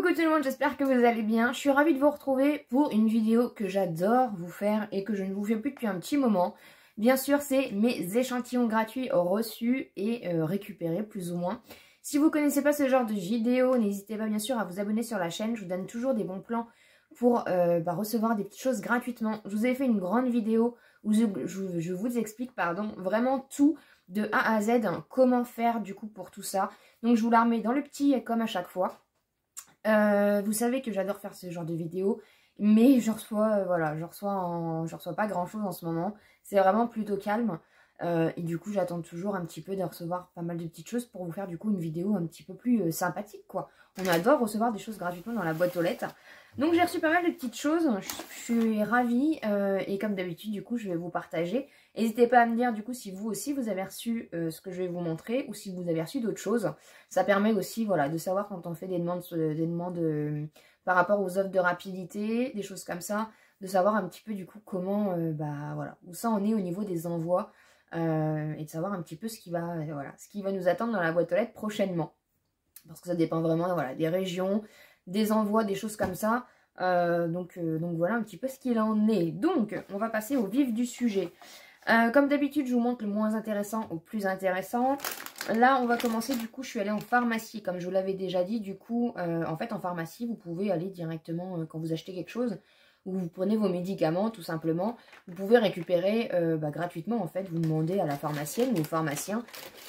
Coucou tout le monde, j'espère que vous allez bien. Je suis ravie de vous retrouver pour une vidéo que j'adore vous faire et que je ne vous fais plus depuis un petit moment. Bien sûr, c'est mes échantillons gratuits reçus et récupérés plus ou moins. Si vous ne connaissez pas ce genre de vidéo, n'hésitez pas bien sûr à vous abonner sur la chaîne. Je vous donne toujours des bons plans pour recevoir des petites choses gratuitement. Je vous ai fait une grande vidéo où je vous explique vraiment tout de A à Z, comment faire du coup pour tout ça. Donc je vous la remets dans le petit comme à chaque fois. Vous savez que j'adore faire ce genre de vidéos, mais je reçois, je reçois pas grand chose en ce moment. C'est vraiment plutôt calme. Et du coup, j'attends toujours un petit peu de recevoir pas mal de petites choses pour vous faire du coup une vidéo un petit peu plus sympathique, quoi. On adore recevoir des choses gratuitement dans la boîte aux lettres. Donc j'ai reçu pas mal de petites choses, je suis ravie et comme d'habitude du coup je vais vous partager. N'hésitez pas à me dire du coup si vous aussi vous avez reçu ce que je vais vous montrer ou si vous avez reçu d'autres choses. Ça permet aussi voilà, de savoir quand on fait des demandes par rapport aux offres de rapidité, des choses comme ça, de savoir un petit peu du coup comment où ça on est au niveau des envois et de savoir un petit peu ce qui va nous attendre dans la boîte aux lettres prochainement. Parce que ça dépend vraiment des régions, des envois, des choses comme ça. Donc voilà un petit peu ce qu'il en est. Donc on va passer au vif du sujet. Comme d'habitude, je vous montre le moins intéressant au plus intéressant. Là, on va commencer, du coup, je suis allée en pharmacie, comme je vous l'avais déjà dit. Du coup, en fait, en pharmacie, vous pouvez aller directement, quand vous achetez quelque chose, ou vous prenez vos médicaments, tout simplement, vous pouvez récupérer gratuitement, en fait, vous demandez à la pharmacienne ou au pharmacien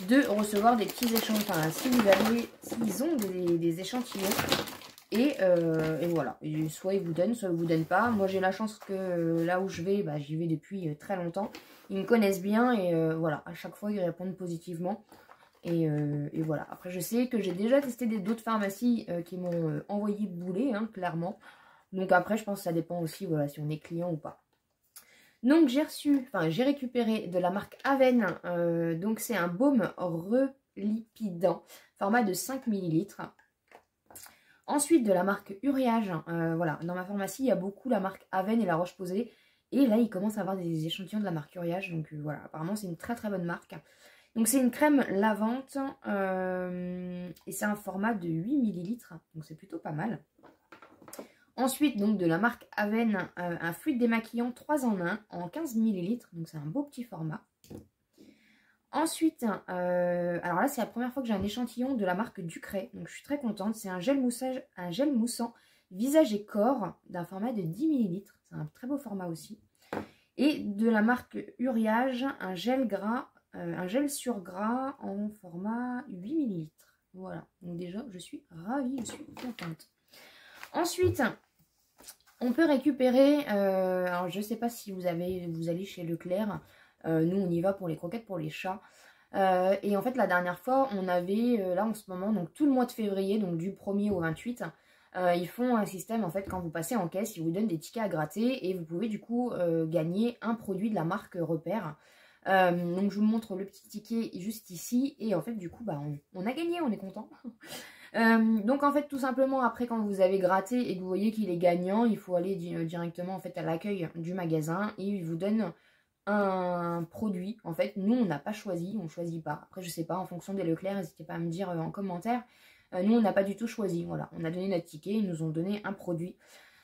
de recevoir des petits échantillons. Enfin, s'ils ont des échantillons, et voilà, et soit ils vous donnent, soit ils vous donnent pas. Moi j'ai la chance que là où je vais, j'y vais depuis très longtemps. Ils me connaissent bien et voilà, à chaque fois ils répondent positivement. Et voilà, après je sais que j'ai déjà testé d'autres pharmacies qui m'ont envoyé bouler, clairement. Donc après je pense que ça dépend aussi voilà, si on est client ou pas. Donc j'ai récupéré de la marque Aven, donc c'est un baume relipidant, format de 5 ml. Ensuite, de la marque Uriage, voilà, dans ma pharmacie, il y a beaucoup la marque Aven et la Roche-Posay. Et là, il commence à avoir des échantillons de la marque Uriage. Donc voilà, apparemment, c'est une très très bonne marque. Donc c'est une crème lavante et c'est un format de 8 ml. Donc c'est plutôt pas mal. Ensuite, donc de la marque Aven, un fluide démaquillant 3 en 1 en 15 ml. Donc c'est un beau petit format. Ensuite, alors là c'est la première fois que j'ai un échantillon de la marque Ducray, donc je suis très contente. C'est un gel moussant visage et corps d'un format de 10 ml. C'est un très beau format aussi. Et de la marque Uriage, un gel sur gras en format 8 ml. Voilà, donc déjà je suis ravie, je suis contente. Ensuite, on peut récupérer, alors je ne sais pas si vous allez chez Leclerc. Nous on y va pour les croquettes pour les chats et en fait la dernière fois on avait là en ce moment donc tout le mois de février, donc du 1er au 28, ils font un système en fait quand vous passez en caisse, ils vous donnent des tickets à gratter et vous pouvez du coup gagner un produit de la marque Repère. Donc je vous montre le petit ticket juste ici et en fait du coup on a gagné, on est content. Donc en fait tout simplement après quand vous avez gratté et que vous voyez qu'il est gagnant, il faut aller directement en fait à l'accueil du magasin et ils vous donnent un produit. En fait nous on n'a pas choisi, on choisit pas. Après je sais pas, en fonction des Leclerc, n'hésitez pas à me dire en commentaire. Nous on n'a pas du tout choisi, voilà, on a donné notre ticket, ils nous ont donné un produit.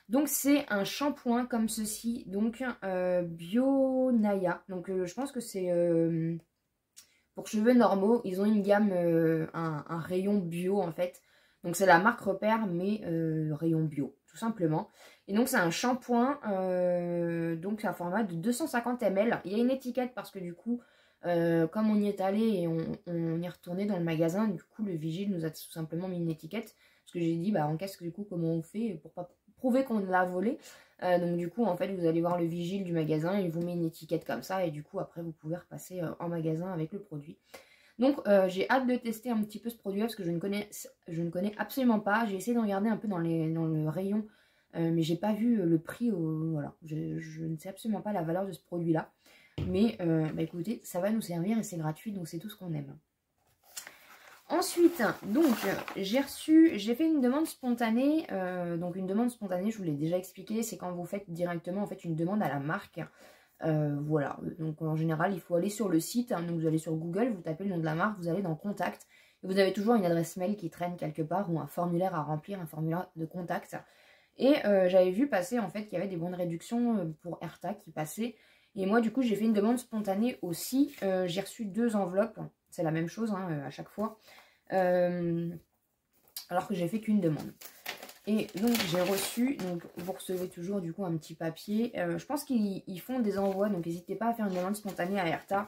Donc c'est un shampoing comme ceci, donc Bio-Naya. Donc je pense que c'est pour cheveux normaux, ils ont une gamme, un rayon bio en fait. Donc c'est la marque Repère, mais rayon bio, tout simplement. Et donc c'est un shampoing, donc c'est un format de 250 ml. Il y a une étiquette parce que du coup, comme on y est allé et on y est retourné dans le magasin, du coup le vigile nous a tout simplement mis une étiquette. Parce que j'ai dit, en caisse, du coup, comment on fait pour pas prouver qu'on l'a volé. Donc du coup, en fait, vous allez voir le vigile du magasin, il vous met une étiquette comme ça et du coup, après, vous pouvez repasser en magasin avec le produit. Donc j'ai hâte de tester un petit peu ce produit parce que je ne connais absolument pas. J'ai essayé de regarder un peu dans le rayon, mais j'ai pas vu le prix. Voilà, je ne sais absolument pas la valeur de ce produit-là. Mais écoutez, ça va nous servir et c'est gratuit, donc c'est tout ce qu'on aime. Ensuite, donc, j'ai fait une demande spontanée. Donc une demande spontanée, je vous l'ai déjà expliqué, c'est quand vous faites directement en fait une demande à la marque. Voilà, donc en général, il faut aller sur le site. Donc vous allez sur Google, vous tapez le nom de la marque, vous allez dans Contact. Vous avez toujours une adresse mail qui traîne quelque part ou un formulaire à remplir, un formulaire de contact. Et j'avais vu passer en fait qu'il y avait des bons de réduction pour AirTag qui passaient. Et moi du coup j'ai fait une demande spontanée aussi. J'ai reçu 2 enveloppes, c'est la même chose hein, à chaque fois. Alors que j'ai fait qu'une demande. Et donc j'ai reçu, donc vous recevez toujours du coup un petit papier. Je pense qu'ils font des envois, donc n'hésitez pas à faire une demande spontanée à AirTag.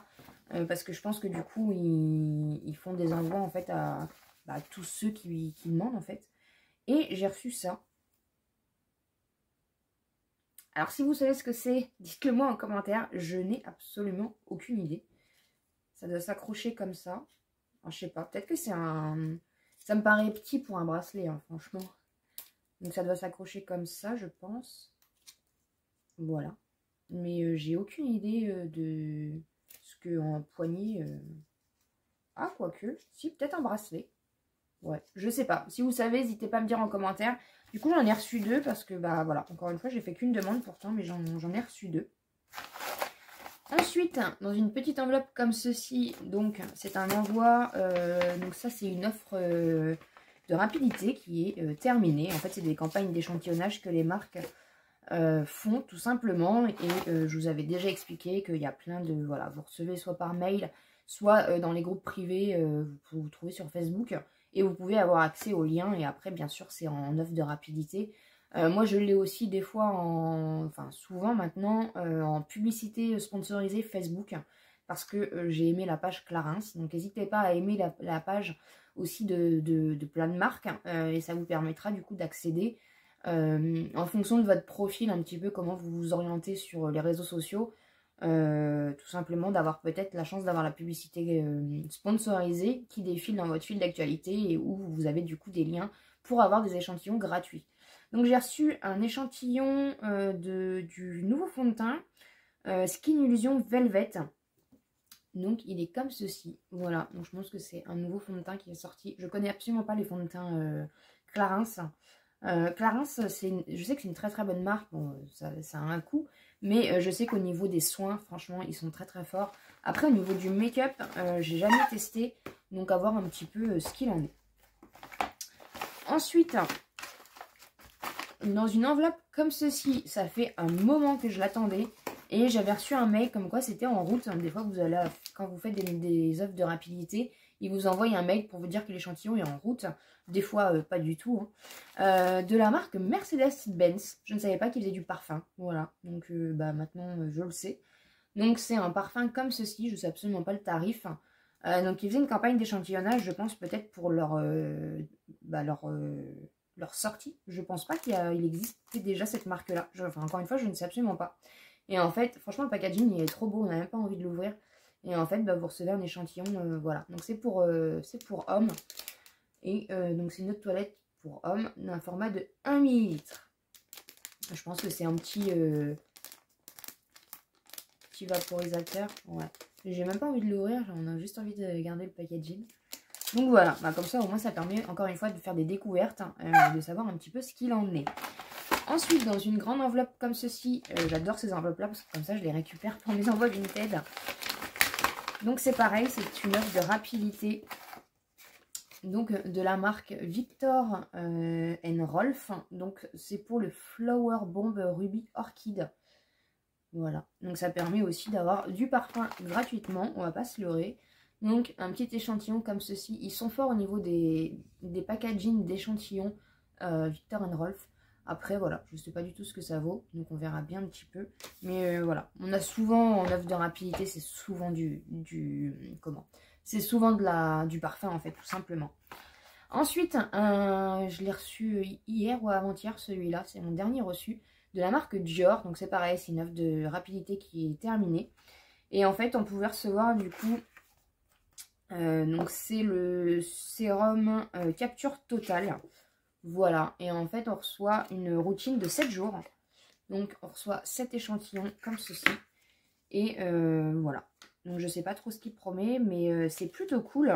Parce que je pense que du coup ils font des envois en fait à tous ceux qui demandent en fait. Et j'ai reçu ça. Alors si vous savez ce que c'est, dites-le moi en commentaire. Je n'ai absolument aucune idée. Ça doit s'accrocher comme ça. Alors, je sais pas, peut-être que c'est un... Ça me paraît petit pour un bracelet, hein, franchement. Donc ça doit s'accrocher comme ça, je pense. Voilà. Mais j'ai aucune idée de ce qu'en poignée... Ah, quoique. Si, peut-être un bracelet. Ouais, je sais pas. Si vous savez, n'hésitez pas à me dire en commentaire. Du coup, j'en ai reçu 2 parce que, bah voilà, encore une fois, j'ai fait qu'une demande pourtant, mais j'en ai reçu 2. Ensuite, dans une petite enveloppe comme ceci, donc c'est un envoi, donc ça c'est une offre de rapidité qui est terminée. En fait, c'est des campagnes d'échantillonnage que les marques font tout simplement. Et je vous avais déjà expliqué qu'il y a plein de, voilà, vous recevez soit par mail, soit dans les groupes privés, vous pouvez vous trouver sur Facebook. Et vous pouvez avoir accès aux liens et après, bien sûr, c'est en offre de rapidité. Moi, je l'ai aussi des fois, enfin souvent maintenant, en publicité sponsorisée Facebook. Parce que j'ai aimé la page Clarins. Donc, n'hésitez pas à aimer la page aussi de plein de marques. Et ça vous permettra du coup d'accéder en fonction de votre profil, un petit peu comment vous vous orientez sur les réseaux sociaux. Tout simplement d'avoir peut-être la chance d'avoir la publicité sponsorisée qui défile dans votre fil d'actualité et où vous avez du coup des liens pour avoir des échantillons gratuits. Donc j'ai reçu un échantillon du nouveau fond de teint Skin Illusion Velvet. Donc il est comme ceci, voilà. Donc je pense que c'est un nouveau fond de teint qui est sorti. Je connais absolument pas les fonds de teint Clarins. Clarins, je sais que c'est une très très bonne marque, bon, ça a un coût, mais je sais qu'au niveau des soins, franchement, ils sont très très forts. Après, au niveau du make-up, j'ai jamais testé, donc à voir un petit peu ce qu'il en est. Ensuite, dans une enveloppe comme ceci, ça fait un moment que je l'attendais, et j'avais reçu un mail comme quoi c'était en route. Des fois, vous allez, quand vous faites des offres de rapidité, ils vous envoient un mail pour vous dire que l'échantillon est en route. Des fois, pas du tout. Hein. De la marque Mercedes-Benz. Je ne savais pas qu'ils faisaient du parfum. Voilà. Donc, maintenant, je le sais. Donc, c'est un parfum comme ceci. Je ne sais absolument pas le tarif. Donc, ils faisaient une campagne d'échantillonnage, je pense, peut-être pour leur sortie. Je pense pas qu'il existait déjà cette marque-là. Enfin, encore une fois, je ne sais absolument pas. Et en fait, franchement, le packaging, il est trop beau. On n'a même pas envie de l'ouvrir. Et en fait, vous recevez un échantillon. Voilà. Donc, c'est pour hommes. Et donc, c'est une eau de toilette pour hommes d'un format de 1 ml. Je pense que c'est un petit vaporisateur. Ouais. J'ai même pas envie de l'ouvrir. On a juste envie de garder le packaging. Donc, voilà. Comme ça, au moins, ça permet encore une fois de faire des découvertes. De savoir un petit peu ce qu'il en est. Ensuite, dans une grande enveloppe comme ceci, j'adore ces enveloppes-là parce que comme ça, je les récupère pour mes envois Vinted. Donc, c'est pareil, c'est une offre de rapidité. Donc, de la marque Victor Rolf. Donc, c'est pour le Flower Bomb Ruby Orchid. Voilà. Donc, ça permet aussi d'avoir du parfum gratuitement. On va pas se leurrer. Donc, un petit échantillon comme ceci. Ils sont forts au niveau des packaging d'échantillons Victor Rolf. Après, voilà, je ne sais pas du tout ce que ça vaut, donc on verra bien un petit peu. Mais voilà, on a souvent, en offre de rapidité, c'est souvent c'est souvent du parfum, en fait, tout simplement. Ensuite, je l'ai reçu hier ou avant-hier, celui-là, c'est mon dernier reçu, de la marque Dior. Donc c'est pareil, c'est une offre de rapidité qui est terminée. Et en fait, on pouvait recevoir, du coup, donc c'est le sérum Capture Total. Voilà, et en fait, on reçoit une routine de 7 jours. Donc, on reçoit 7 échantillons comme ceci. Et voilà. Donc, je ne sais pas trop ce qu'il promet, mais c'est plutôt cool.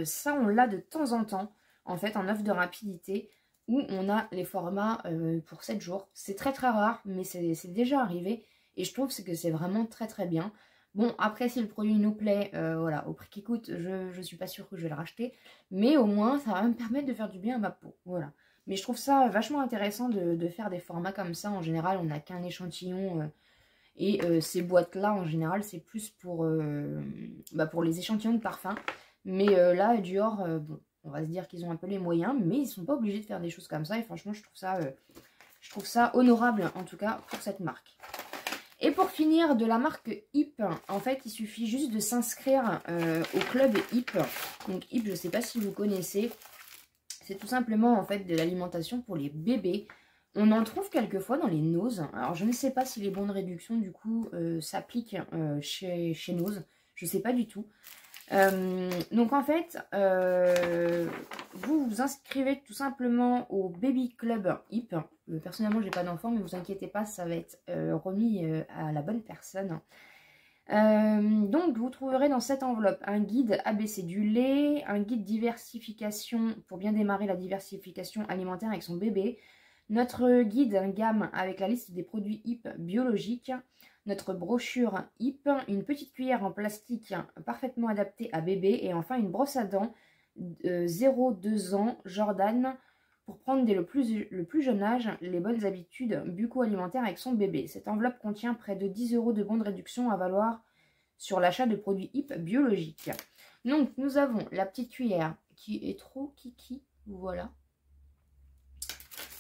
Ça, on l'a de temps en temps, en fait, en offre de rapidité, où on a les formats pour 7 jours. C'est très, très rare, mais c'est déjà arrivé. Et je trouve que c'est vraiment très, très bien. Bon, après, si le produit nous plaît, voilà, au prix qu'il coûte, je suis pas sûre que je vais le racheter. Mais au moins, ça va me permettre de faire du bien à ma peau. Voilà. Mais je trouve ça vachement intéressant de faire des formats comme ça. En général, on n'a qu'un échantillon. Et ces boîtes-là, en général, c'est plus pour les échantillons de parfum. Mais là, Dior, bon, on va se dire qu'ils ont un peu les moyens, mais ils sont pas obligés de faire des choses comme ça. Et franchement, je trouve ça honorable, en tout cas, pour cette marque. Et pour finir, de la marque Yip, en fait, il suffit juste de s'inscrire au club Yip. Donc Yip, je ne sais pas si vous connaissez, c'est tout simplement en fait de l'alimentation pour les bébés. On en trouve quelquefois dans les Nose. Alors je ne sais pas si les bons de réduction du coup s'appliquent chez Nose. Je ne sais pas du tout. Donc en fait, vous vous inscrivez tout simplement au Baby Club Yip. Personnellement, j'ai pas d'enfant, mais vous inquiétez pas, ça va être remis à la bonne personne. Donc vous trouverez dans cette enveloppe un guide ABC du lait, un guide diversification pour bien démarrer la diversification alimentaire avec son bébé, notre guide gamme avec la liste des produits Yip biologiques, notre brochure Yip, une petite cuillère en plastique parfaitement adaptée à bébé et enfin une brosse à dents 0-2 ans Jordan pour prendre dès le plus jeune âge les bonnes habitudes bucco-alimentaires avec son bébé. Cette enveloppe contient près de 10 € de bons de réduction à valoir sur l'achat de produits Yip biologiques. Donc nous avons la petite cuillère qui est trop kiki, voilà.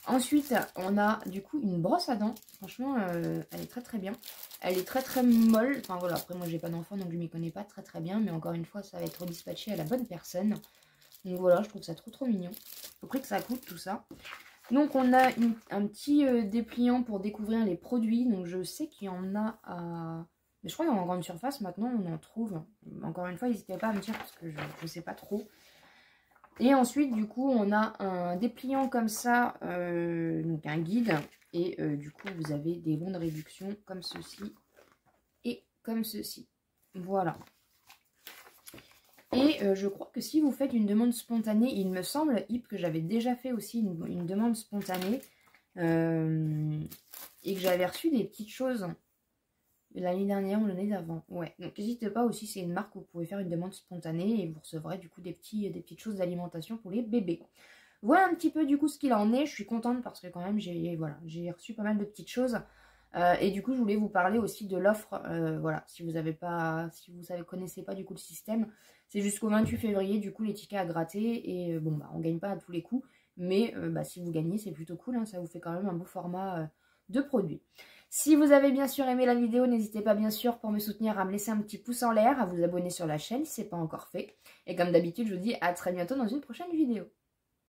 Ensuite, on a du coup une brosse à dents. Franchement, elle est très très bien. Elle est très très molle. Enfin voilà, après moi j'ai pas d'enfant donc je m'y connais pas très très bien. Mais encore une fois, ça va être dispatché à la bonne personne. Donc voilà, je trouve ça trop trop mignon. Au prix que ça coûte tout ça. Donc on a un petit dépliant pour découvrir les produits. Donc je sais qu'il y en a à... Mais je crois qu'en grande surface maintenant on en trouve. Encore une fois, n'hésitez pas à me dire parce que je ne sais pas trop. Et ensuite, du coup, on a un dépliant comme ça, donc un guide. Et du coup, vous avez des bons de réduction comme ceci et comme ceci. Voilà. Et je crois que si vous faites une demande spontanée, il me semble, Yip, que j'avais déjà fait aussi une demande spontanée. Et que j'avais reçu des petites choses l'année dernière ou l'année d'avant. Ouais, donc n'hésitez pas aussi, c'est une marque où vous pouvez faire une demande spontanée et vous recevrez du coup des petites choses d'alimentation pour les bébés. Voilà un petit peu du coup ce qu'il en est. Je suis contente parce que quand même j'ai reçu pas mal de petites choses. Et du coup je voulais vous parler aussi de l'offre. Voilà, si vous connaissez pas du coup le système, c'est jusqu'au 28 février du coup les tickets à gratter. Et bon bah on gagne pas à tous les coups. Mais si vous gagnez c'est plutôt cool, hein, ça vous fait quand même un beau format de produit. Si vous avez bien sûr aimé la vidéo, n'hésitez pas bien sûr pour me soutenir à me laisser un petit pouce en l'air, à vous abonner sur la chaîne si ce n'est pas encore fait. Et comme d'habitude, je vous dis à très bientôt dans une prochaine vidéo.